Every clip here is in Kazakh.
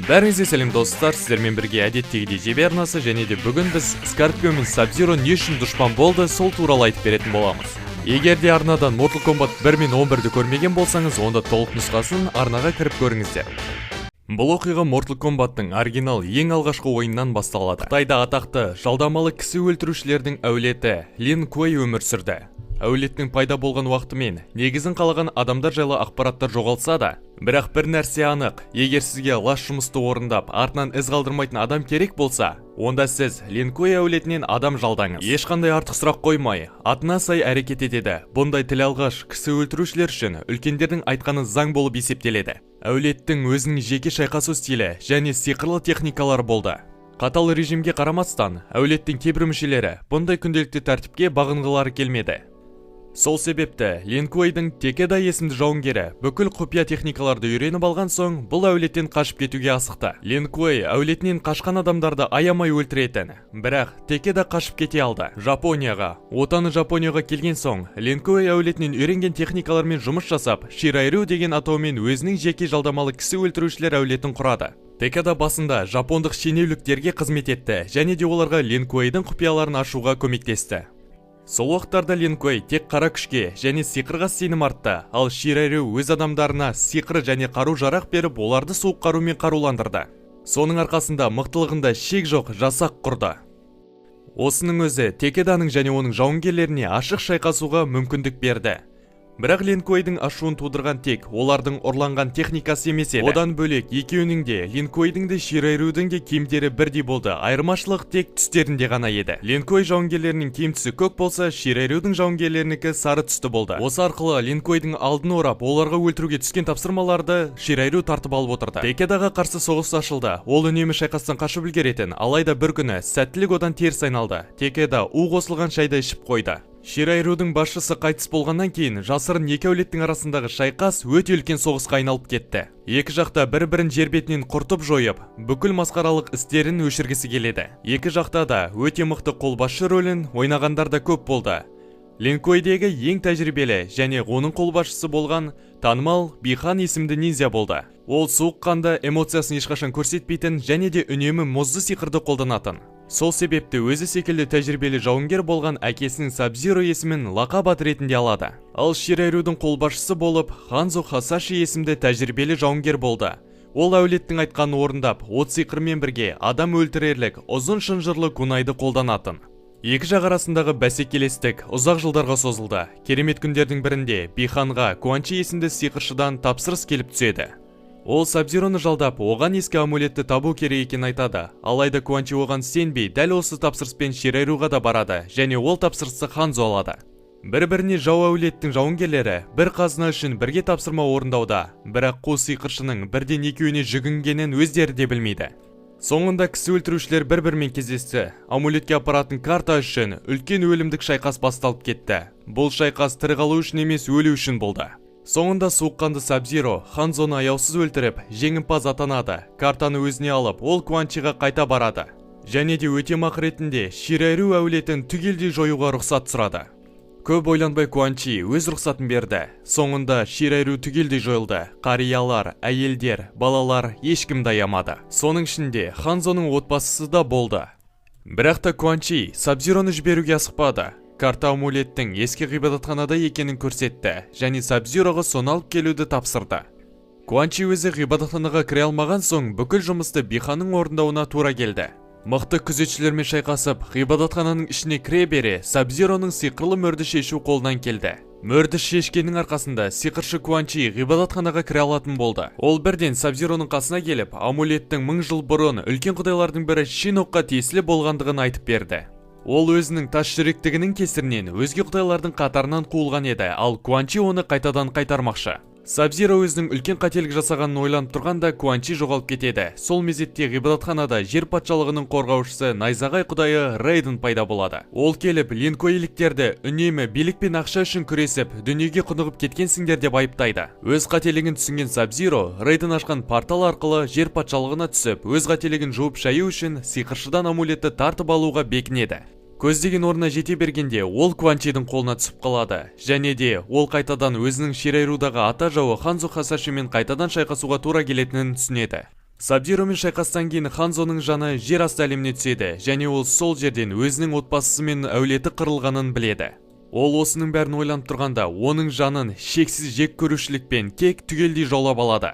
Бәріңізге сәлем достар, сіздермен бірге әдеттегідей жебе арнасы және де бүгін біз Скорпио мен Sub-Zero не үшін дұшпан болды, сол туралы айтып беретін боламыз. Егер де арнадан Mortal Kombat 1 мен 11-ді көрмеген болсаңыз, онда толық нұсқасын арнаға кіріп көріңіздер. Бұл оқиға Mortal Kombat-тың оригинал ең алғашқы ойыннан басталады. Қытайда атақты жалдамалы кісі өлтірушілердің әулеті Лин Куэй өмір сүрді. Әулеттің пайда болған уақытымен негізін қалаған адамдар жайлы ақпараттар жоғалса да, бірақ бір нәрсе анық, егер сізге лас жұмысты орындап, артынан із қалдырмайтын адам керек болса, онда сіз Лин Куэй әулетінен адам жалдаңыз. Ешқандай артық сұрақ қоймай, атына сай әрекет етеді. Бұндай тіл алғаш кісі өлтірушілер үшін үлкендердің айтқаны заң болып есептеледі. Әулеттің өзінің жеке шайқасу стилі және сиқырлы техникалары болды. Қатал режимге қарамастан, әулеттің кейбір мүшелері бұндай күнделікті тәртіпке бағынғылары келмеді. Сол себепті Лин Куэйдің Текеда есімді жауынгері бүкіл құпия техникаларды үйреніп алған соң, бұл әулеттен қашып кетуге асықты. Лин Куэй әулетінен қашқан адамдарды аямай өлтіретін, бірақ Текеда қашып кете алды. Отаны Жапонияға келген соң, Лин Куэй әулетінен үйренген техникалармен жұмыс жасап, Ширайру деген атаумен өзінің жеке жалдамалы кісі өлтірушілер әулетін құрады. Текеда басында жапондық шенеуліктерге қызмет етті және де оларға Лин Куэйдің құпияларын ашуға көмектесті. Сол уақыттарда Лин Куэй тек қара күшке және сиқырға сенім артты, ал Ширайру өз адамдарына сиқыр және қару-жарақ беріп, оларды суық қарумен қаруландырды. Соның арқасында мықтылығында шек жоқ жасақ құрды. Осының өзі Текеданың және оның жауынгерлеріне ашық шайқасуға мүмкіндік берді. Бірақ Лин Куэйдің ашуын тудырған тек олардың ұрланған техникасы емес еді. Одан бөлек екеуінің де Лин Куэйдің де Ширайрудың де киімдері бірдей болды. Айырмашылық тек түстерінде ғана еді. Лин Куэй жауынгерлерінің киім түсі көк болса, Ширайрудың жауынгерлерінікі сары түсті болды. Осы арқылы Лин Куэйдің алдын орап, оларға өлтіруге түскен тапсырмаларды Ширайру тартып алып отырды. Текедаға қарсы соғыс ашылды. Ол үнемі шайқастан қашып үлгеретін, алайда бір күні сәттілік одан теріс айналды. Текеда у қосылған шайды ішіп қойды. Ширайрудың басшысы қайтыс болғаннан кейін жасырын екі әулеттің арасындағы шайқас өте үлкен соғысқа айналып кетті. Екі жақта бір-бірін жер бетінен құртып жойып, бүкіл масқаралық істерін өшіргісі келеді. Екі жақта да өте мықты қолбасшы рөлін ойнағандар да көп болды. Лин Куэйдегі ең тәжірибелі және оның қолбасшысы болған танымал Бихан есімді ниндзя болды. Ол суық қанда эмоциясын ешқашан көрсетпейтін және де үнемі мұзды сиқырды қолданатын. Сол себепті өзі секілді тәжірибелі жауынгер болған әкесінің Sub-Zero есімін лақап ат ретінде алады. Ал Ширайрудың қолбасшысы болып Ханзо Хасаши есімді тәжірибелі жауынгер болды. Ол әулеттің айтқанын орындап, от сиқырмен бірге адам өлтірерлік ұзын шынжырлы кунайды қолданатын. Екі жақ арасындағы бәсекелестік ұзақ жылдарға созылды. Керемет күндердің бірінде Биханға Quan Chi есімді сиқыршыдан тапсырыс келіп түседі. Ол Sub-Zeroны жалдап, оған ескі амулетті табу керек екенін айтады. Алайда Quan Chi оған сенбей, дәл осы тапсырыспен Ширайруға да барады, және ол тапсырысты Ханзо алады. Бір-біріне жау әулеттің жауынгерлері бір қазына үшін бірге тапсырма орындауда, бірақ қу сиқыршының бірден екеуіне жүгінгенін өздері де білмейді. Соңында кісі өлтірушілер бір-бірімен кездесті. Амулетке апаратын карта үшін үлкен өлімдік шайқас басталып кетті. Бұл шайқас тірі қалу үшін емес, өлу үшін болды. Соңында суыққанды Sub-Zero Ханзоны аяусыз өлтіріп, жеңімпаз атанады. Картаны өзіне алып, ол Quan Chiға қайта барады. Және де өтемақы ретінде Ширайру әулетін түгелдей жоюға рұқсат сұрады. Көп ойланбай Quan Chi өз рұқсатын берді. Соңында Ширайру түгелдей жойылды. Қариялар, әйелдер, балалар ешкімді аямады. Соның ішінде Ханзоның отбасысы да болды. Бірақ та Quan Chi Sub-Zeroны жіберуге асықпады. Карта амулеттің ескі ғибадатханада екенін көрсетті, және Sub-Zeroға соны алып келуді тапсырды. Quan Chi өзі ғибадатханаға кіре алмаған соң, бүкіл жұмысты Биханның орындауына тура келді. Мықты күзетшілермен шайқасып, ғибадатхананың ішіне кіре бере, Sub-Zeroның сиқырлы мөрді шешу қолдан келді. Мөрді шешкенің арқасында сиқыршы Quan Chi ғибадатханаға кіре алатын болды. Ол бірден Sub-Zeroның қасына келіп, амулеттің 1000 жыл бұрын үлкен құдайлардың бірі Шинокқа тиесілі болғандығын айтып берді. Ол өзінің тас жүректігінің кесірінен өзге құдайлардың қатарынан қуылған еді, ал Quan Chi оны қайтадан қайтармақшы. Sub-Zero өзінің үлкен қателік жасағанын ойланып тұрғанда Quan Chi жоғалып кетеді. Сол мезетте ғибадатханада жер патшалығының қорғаушысы найзағай құдайы Рейден пайда болады. Ол келіп, Лин Куэйліктерді үнемі билік пен ақша үшін күресіп, дүниеге құнығып кеткенсіңдер деп айыптайды. Өз қателігін түсінген Sub-Zero Рейден ашқан портал арқылы жер патшалығына түсіп, өз қателігін жуып шаю үшін сиқыршыдан амулетті тартып алуға бекінеді. Көздеген орнына жете бергенде ол Quan Chiдің қолына түсіп қалады, және де ол қайтадан өзінің Ширайрудағы ата жауы Ханзо Хасашимен қайтадан шайқасуға тура келетінін түсінеді. Сабзиромен шайқастан кейін Ханзоның жаны жер асты әлеміне түседі және ол сол жерден өзінің отбасысы мен әулеті қырылғанын біледі. Ол осының бәрін ойланып тұрғанда, оның жанын шексіз жек көрушілікпен кек түгелдей жаулап алады.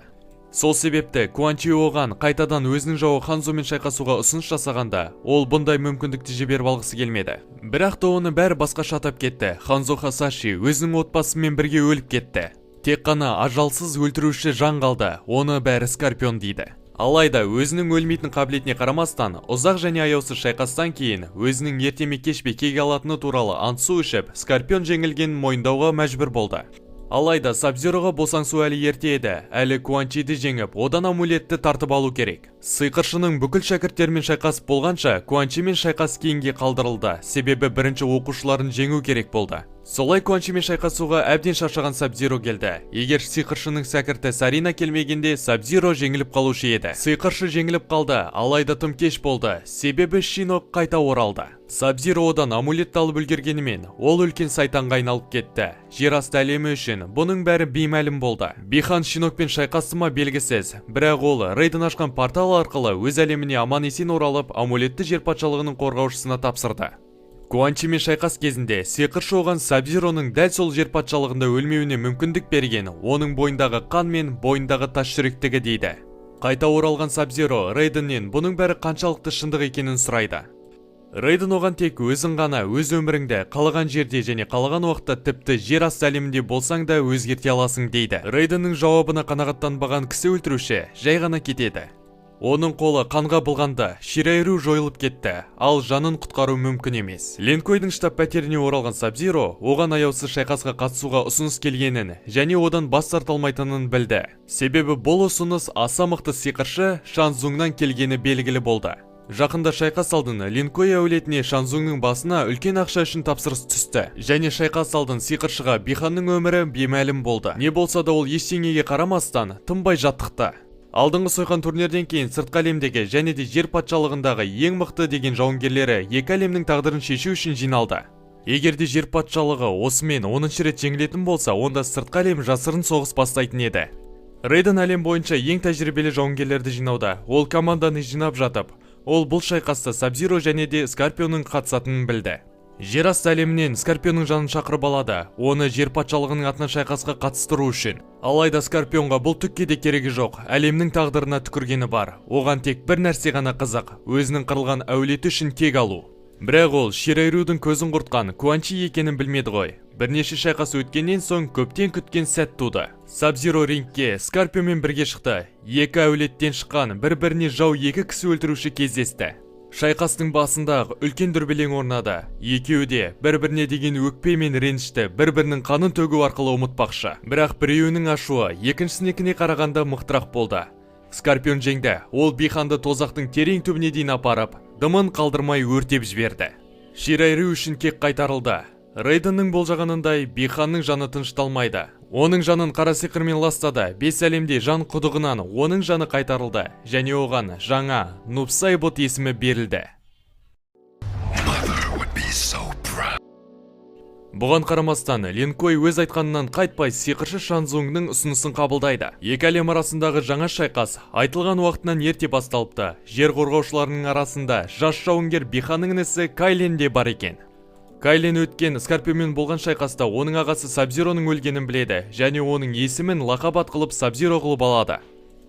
Сол себепті Куан Чи оған қайтадан өзінің жауы Ханзомен шайқасуға ұсыныс жасағанда, ол бұндай мүмкіндікті жіберіп алғысы келмеді. Бірақ та оны бәрі басқаша атап кетті. Ханзо Хасаши өзінің отбасымен бірге өліп кетті. Тек қана ажалсыз өлтіруші жан қалды, оны бәрі Скорпион дейді. Алайда өзінің өлмейтін қабілетіне қарамастан, ұзақ және аяусыз шайқастан кейін өзінің ертеме кешпей кек алатыны туралы ант су ішіп, Скорпион жеңілгенін мойындауға мәжбүр болды. Алайда Сабзироға босаңсу әлі ерте еді, әлі Куан Чиді жеңіп, одан амулетті тартып алу керек. Сиқыршының бүкіл шәкірттермен шайқас болғанша, Куан Чимен шайқас кейінге қалдырылды, себебі бірінші оқушыларын жеңу керек болды. Солай Куан Чимен шайқасуға әбден шаршаған Сабзиро келді. Егер сиқыршының шәкірті Сарина келмегенде, Сабзиро жеңіліп қалушы еді. Сиқыршы жеңіліп қалды, алайда тым кеш болды, себебі Шинок қайта оралды. Сабзиро одан амулетті алып үлгергенімен, ол үлкен сайтанға айналып кетті. Жер асты әлемі үшін бұның бәрі беймәлім болды. Бихан Шинокпен шайқасты ма белгісіз, бірақ ол Рейден ашқан портал арқылы өз әлеміне аман-есен оралып, амулетті жер патшалығының қорғаушысына тапсырды. Куан Чимен шайқас кезінде сиқыршы оған Сабзироның дәл сол жер патшалығында өлмеуіне мүмкіндік берген, оның бойындағы қан мен бойындағы тас жүректігі дейді. Қайта оралған Сабзиро Рейденнен бұның бәрі қаншалықты шындық екенін сұрайды. Рейден оған тек өзің ғана өз өміріңді қалаған жерде және қалаған уақытта тіпті жер асты әлемінде болсаң да өзгерте аласың дейді. Рейденнің жауабына қанағаттанбаған кісі өлтіруші жай ғана кетеді. Оның қолы қанға былғанды, Ширайру жойылып кетті, ал жанын құтқару мүмкін емес. Ленкойдың штаб пәтеріне оралған Сабзиро оған аяусыз шайқасқа қатысуға ұсыныс келгенін және одан бас тарта алмайтынын білді. Себебі бұл ұсыныс аса мықты сиқыршы Шанзуңнан келгені белгілі болды. Жақында шайқас алдын Линкой әулетіне Шанзуңның басына үлкен ақша үшін тапсырыс түсті. Және шайқас алдын сиқыршыға Биханның өмірі беймәлім болды. Не болса да ол ештеңеге қарамастан тынбай жаттықты. Алдыңғы сойқан турнирден кейін сыртқы әлемдегі және де жер патшалығындағы ең мықты деген жауынгерлері екі әлемнің тағдырын шешу үшін жиналды. Егер де жер патшалығы осымен 10-шы рет жеңілетін болса, онда сыртқы әлем жасырын соғыс бастайтын еді. Рейден әлем бойынша ең тәжірибелі жауынгерлерді жинауда, ол команданы жинап жатып, ол бұл шайқаста Сабзиро және де Скорпионның қатысатынын білді. Жер асты әлемінен Скорпионның жанын шақырып алады, оны жер патшалығының атынан шайқасқа қатыстыру үшін. Алайда Скорпионға бұл түкке де керегі жоқ, әлемнің тағдырына түкіргені бар. Оған тек бір нәрсе ғана қызық, өзінің қырылған әулеті үшін кек алу. Бірақ ол Ширайрудың көзін құртқан Куан Чи екенін білмеді ғой. Бірнеше шайқас өткеннен соң көптен күткен сәт туды. Сабзиро рингке Скорпионмен бірге шықты. Екі әулеттен шыққан бір-біріне жау екі кісі өлтіруші кездесті. Шайқастың басындағы үлкен дүрбелең орнады. Екеуі де бір-біріне деген өкпе мен ренішті бір-бірінің қанын төгу арқылы ұмытпақшы. Бірақ біреуінің ашуы екіншісінікіне қарағанда мықтырақ болды. Скорпион жеңді. Ол Биханды тозақтың терең түбіне дейін апарып, дымын қалдырмай өртеп жіберді. Ширайру үшін кек қайтарылды. Рейденнің болжағанындай Биханның жаны тынышталмайды. Оның жанын қара сиқырмен ластады. 5 әлемде жан құдығынан оның жаны қайтарылды және оған жаңа Нупсайбот есімі берілді. Бұған қарамастан, Линкой өз айтқанынан қайтпай сиқыршы Шанзуңның ұсынысын қабылдайды. Екі әлем арасындағы жаңа шайқас айтылған уақытынан ерте басталыпты. Жер қорғаушыларының арасында жас жауынгер Биханның інісі Кайлен де бар екен. Кайлен өткен Скорпионмен болған шайқаста оның ағасы Сабзироның өлгенін біледі және оның есімін лақап қылып Сабзиро қылып алады.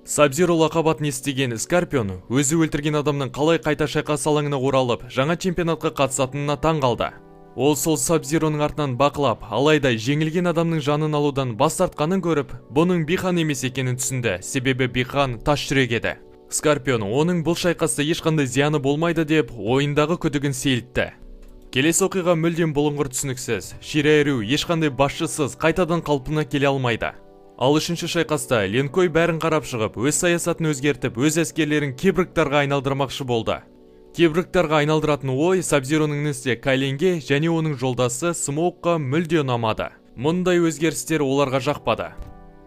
Сабзиро лақабатын естіген Скорпион өзі өлтірген адамның қалай қайта шайқас алаңына оралып, жаңа чемпионатқа қатысатынына таң қалды. Ол сол Сабзироның артынан бақылап, алайда жеңілген адамның жанын алудан бас тартқанын көріп, бұның Бихан емес екенін түсінді, себебі Бихан тас жүрек еді. Скорпион оның бұл шайқаста ешқандай зияны болмайды деп ойындағы күдігін сейілтті. Келесі оқиға мүлдем бұлыңғыр түсініксіз. Ширайру ешқандай басшысыз қайтадан қалпына келе алмайды. Ал үшінші шайқаста Ленкой бәрін қарап шығып, өз саясатын өзгертіп, өз әскерлерін киборгтарға айналдырмақшы болды. Киборгтарға айналдыратын ой Сабзироның інісі Кайленге және оның жолдасы Смоукқа мүлде ұнамады. Мұндай өзгерістер оларға жақпады.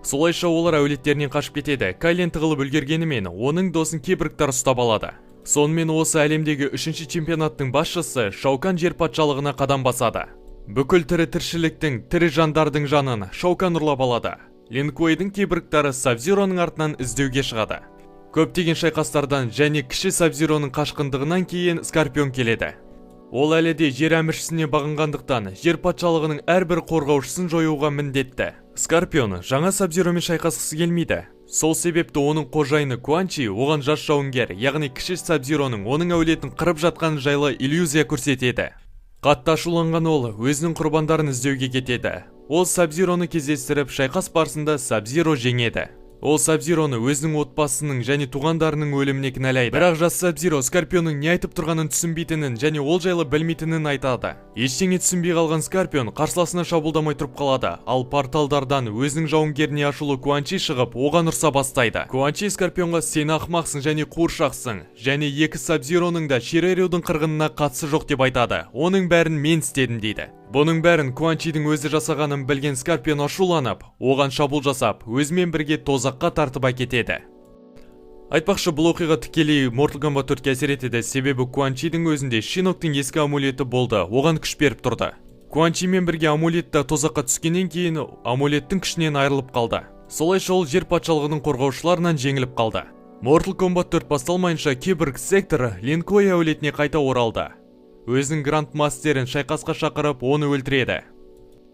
Солайша олар әулеттерінен қашып кетеді. Кайлен тығылып үлгергенімен оның досын киборгтар ұстап алады. Сонымен осы әлемдегі 3-ші чемпионаттың басшысы Шаукан жер патшалығына қадам басады. Бүкіл тірі тіршіліктің, тірі жандардың жанын Шаукан ұрлап алады. Линкойдың киборгтары Сабзироның артынан іздеуге шығады. Көптеген шайқастардан және кіші Сабзироның қашқындығынан кейін Скорпион келеді. Ол әлі де жер әміршісіне бағынғандықтан, жер патшалығының әрбір қорғаушысын жоюға міндетті. Скорпион жаңа Сабзиромен шайқасқысы келмейді. Сол себепті оның қожайыны Quan Chi оған жас жауынгер, яғни кіші Сабзироның оның әулетін қырып жатқаны жайлы иллюзия көрсетеді. Қатты ашуланған ол өзінің құрбандарын іздеуге кетеді. Ол Сабзироны кездестіріп, шайқас барысында Сабзиро жеңеді. Ол Сабзироны өзінің отбасының және туғандарының өліміне кінәлайды. Бірақ жас Сабзиро Скорпионның не айтып тұрғанын түсінбейтінін және ол жайлы білмейтінін айтады. Ештеңе түсінбей қалған Скорпион қарсыласына шабуылдамай тұрып қалады, ал порталдардан өзінің жауынгеріне ашулы Quan Chi шығып, оған ұрса бастайды. Quan Chi Скорпионға сен ақымақсың және қуыршақсың, және екі Сабзироның да Ширэриудің қырғынына қатысы жоқ деп айтады. Оның бәрін мен істедім дейді. Бұның бәрін Quan Chi'дің өзі жасағанын білген Скорпион ашуланып, оған шабуыл жасап, өзімен бірге тозаққа тартып әкетеді. Айтпақшы, бұл оқиға тікелей Mortal Kombat 4-ке әсер етеді, себебі Quan Chi'дің өзінде Shinnok'тың ескі амулеті болды, оған күш беріп тұрды. Quan Chi'мен бірге амулетті тозаққа түскеннен кейін амулеттің күшінен айырылып қалды. Солайша ол жер патшалығының қорғаушыларынан жеңіліп қалды. Mortal Kombat 4 басталмайынша Киборг Сектор Лин Куэй әулетіне қайта оралды. Өзінің грандмастерін шайқасқа шақырып, оны өлтіреді.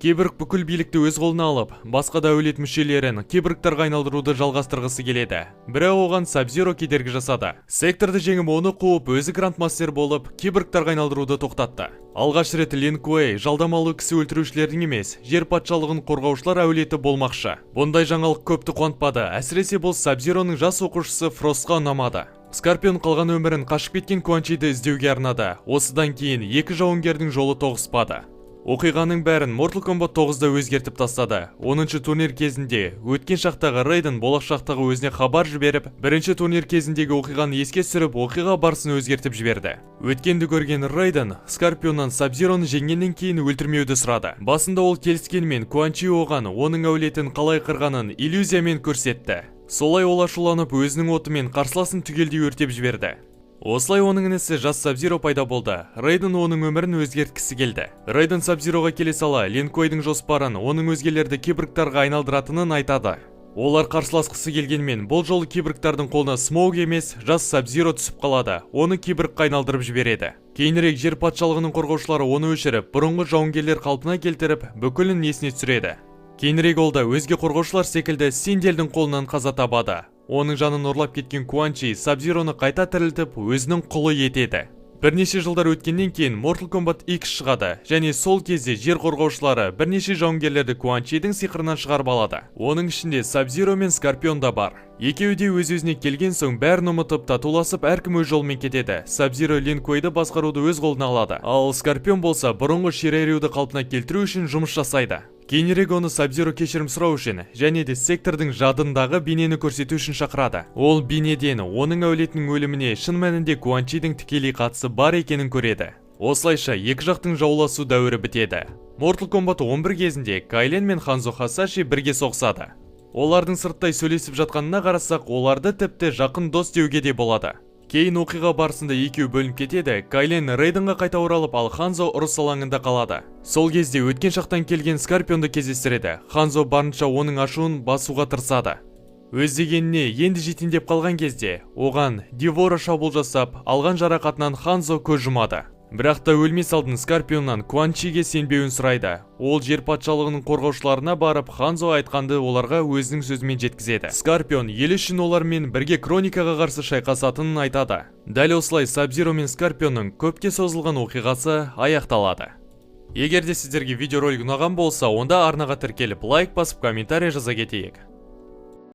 Киборг бүкіл билікті өз қолына алып, басқа да әулет мүшелерін киборгтарға айналдыруды жалғастырғысы келеді. Бірақ оған Сабзиро кедергі жасады. Секторды жеңіп, оны қуып, өзі грандмастер болып, киборгтарға айналдыруды тоқтатты. Алғаш рет Лин Куэй жалдамалы кісі өлтірушілердің емес, жер патшалығын қорғаушылар әулеті болмақшы. Бұндай жаңалық көпті қуантпады, әсіресе бұл Сабзироның жас оқушысы Фростқа ұнамады. Скорпион қалған өмірін қашып кеткен Quan Chi'ді іздеуге арнады. Осыдан кейін екі жауынгердің жолы тоғыспады. Оқиғаның бәрін Mortal Kombat 9-да өзгертіп тастады. 10-шы турнир кезінде өткен шақтағы Рейден болашақтағы өзіне хабар жіберіп, бірінші турнир кезіндегі оқиғаны еске түсіріп, оқиға барысын өзгертіп жіберді. Өткенді көрген Рейден Скорпионнан Сабзироны жеңгеннен кейін өлтірмеуді сұрады. Басында ол келіскенмен Quan Chi оған оның әулетін қалай қырғанын иллюзиямен көрсетті. Солай ол ашуланып, өзінің отымен қарсыласын түгелдей өртеп жіберді. Осылай оның інісі жас Сабзиро пайда болды. Рейден оның өмірін өзгерткісі келді. Рейден Сабзироға келе сала, Лин Куэйдің жоспарын оның өзгелерді киборгтарға айналдыратынын айтады. Олар қарсыласқысы келгенмен, бұл жолы киборгтардың қолына Смоуг емес, жас Сабзиро түсіп қалады. Оны киборгқа айналдырып жібереді. Кейінірек жер патшалығының қорғаушылары оны өшіріп, бұрынғы жауынгерлер қалпына келтіріп, бүкілін есіне түсіреді. Кейінірек ол да өзге қорғаушылар секілді Синделдің қолынан қаза табады. Оның жанын ұрлап кеткен Quan Chi Сабзироны қайта тірілтіп, өзінің құлы етеді. Бірнеше жылдар өткеннен кейін Mortal Kombat X шығады, және сол кезде жер қорғаушылары бірнеше жауынгерлерді Quan Chi'дің сиқырынан шығарып алады. Оның ішінде Сабзиро мен Скорпион да бар. Екеуі де өз-өзіне келген соң бәрін ұмытып, татуласып, әркім өз жолымен кетеді. Сабзиро Лин Куэйді басқаруды өз қолына алады. Ал Скорпион болса, бұрынғы Ширэриуді қалпына келтіру үшін жұмыс жасайды. Кейінірек оны Сабзиро кешірім сұрау үшін және де сектордың жадындағы бейнені көрсету үшін шақырады. Ол бейнеден оның әулетінің өліміне шын мәнінде Quan Chi'дің тікелей қатысы бар екенін көреді. Осылайша екі жақтың жауласу дәуірі бітеді. Mortal Kombat 11 кезінде Кайлен мен Ханзо Хасаши бірге соғысады. Олардың сырттай сөйлесіп жатқанына қарасақ, оларды тіпті жақын дос деуге де болады. Кейін оқиға барысында екеу бөлініп кетеді, Кайлен Рейденға қайта оралып, ал Ханзо ұрыс алаңында қалады. Сол кезде өткен шақтан келген Скорпионды кездестіреді. Ханзо барынша оның ашуын басуға тырысады. Өз дегеніне енді жетіндеп қалған кезде, оған Девора шабуыл жасап, алған жарақатынан Ханзо көз жұмады. Бірақ та өлмей салдың Скорпионнан Quan Chi'ге сенбеуін сұрайды. Ол жер патшалығының қорғаушыларына барып, Ханзо айтқанды оларға өзінің сөзімен жеткізеді. Скорпион ел үшін олармен бірге Кроникаға қарсы шайқасатынын айтады. Дәл осылай Сабзиро мен Скорпионның көпке созылған оқиғасы аяқталады. Егер де сіздерге видеоролик ұнаған болса, онда арнаға тіркеліп, лайк басып, комментарий жаза кетейік.